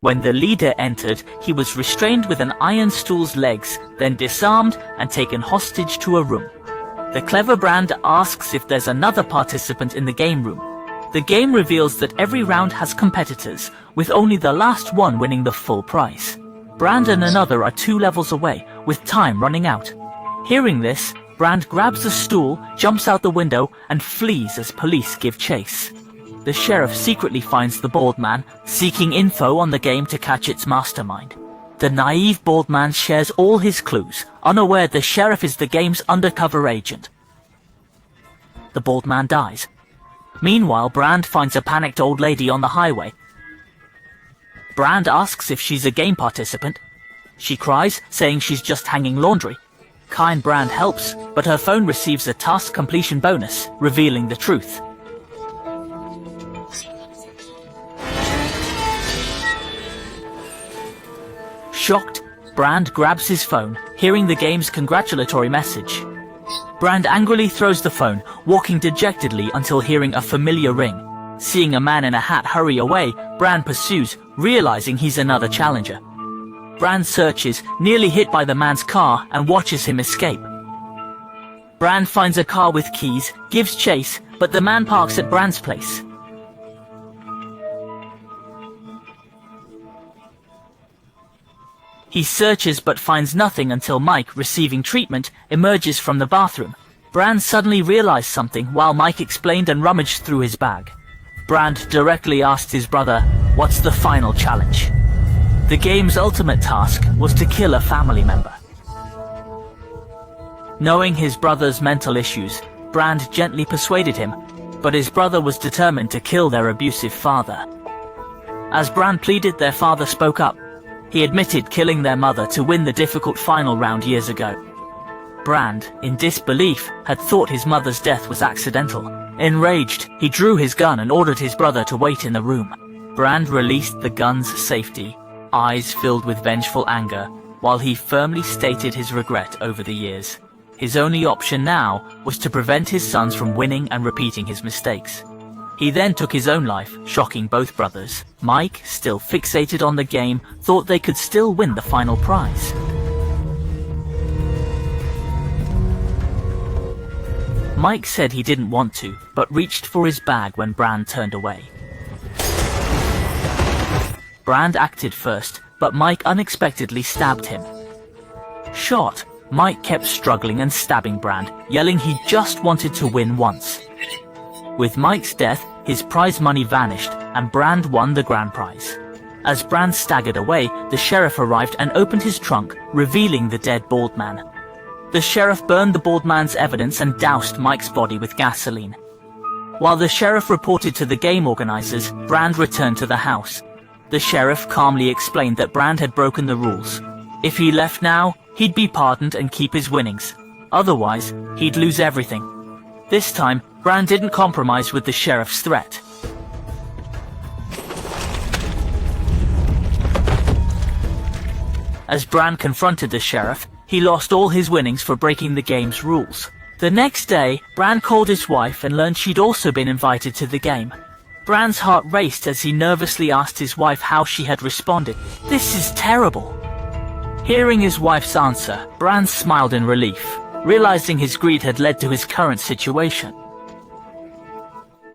When the leader entered, he was restrained with an iron stool's legs, then disarmed and taken hostage to a room. The clever Brand asks if there's another participant in the game room. The game reveals that every round has competitors, with only the last one winning the full prize. Brand and another are 2 levels away, with time running out. Hearing this, Brand grabs a stool, jumps out the window, and flees as police give chase. The sheriff secretly finds the bald man, seeking info on the game to catch its mastermind. The naive bald man shares all his clues, unaware the sheriff is the game's undercover agent. The bald man dies. Meanwhile, Brand finds a panicked old lady on the highway. Brand asks if she's a game participant. She cries, saying she's just hanging laundry. Kind Brand helps, but her phone receives a task completion bonus, revealing the truth. Shocked, Brand grabs his phone, hearing the game's congratulatory message. Brand angrily throws the phone, walking dejectedly until hearing a familiar ring. Seeing a man in a hat hurry away, Brand pursues, realizing he's another challenger. Brand searches, nearly hit by the man's car, and watches him escape. Brand finds a car with keys, gives chase, but the man parks at Brand's place. He searches but finds nothing until Mike, receiving treatment, emerges from the bathroom. Brand suddenly realized something while Mike explained and rummaged through his bag. Brand directly asked his brother, "What's the final challenge?" The game's ultimate task was to kill a family member. Knowing his brother's mental issues, Brand gently persuaded him, but his brother was determined to kill their abusive father. As Brand pleaded, their father spoke up. He admitted killing their mother to win the difficult final round years ago. Brand, in disbelief, had thought his mother's death was accidental. Enraged, he drew his gun and ordered his brother to wait in the room. Brand released the gun's safety, eyes filled with vengeful anger, while he firmly stated his regret over the years. His only option now was to prevent his sons from winning and repeating his mistakes. He then took his own life, shocking both brothers. Mike, still fixated on the game, thought they could still win the final prize. Mike said he didn't want to, but reached for his bag when Brand turned away. Brand acted first, but Mike unexpectedly stabbed him. Shot, Mike kept struggling and stabbing Brand, yelling he just wanted to win once. With Mike's death, his prize money vanished, and Brand won the grand prize. As Brand staggered away, the sheriff arrived and opened his trunk, revealing the dead bald man. The sheriff burned the bald man's evidence and doused Mike's body with gasoline. While the sheriff reported to the game organizers, Brand returned to the house. The sheriff calmly explained that Brand had broken the rules. If he left now, he'd be pardoned and keep his winnings. Otherwise, he'd lose everything. This time, Brand didn't compromise with the sheriff's threat. As Brand confronted the sheriff, he lost all his winnings for breaking the game's rules. The next day, Brand called his wife and learned she'd also been invited to the game. Brand's heart raced as he nervously asked his wife how she had responded. "This is terrible." Hearing his wife's answer, Brand smiled in relief, realizing his greed had led to his current situation.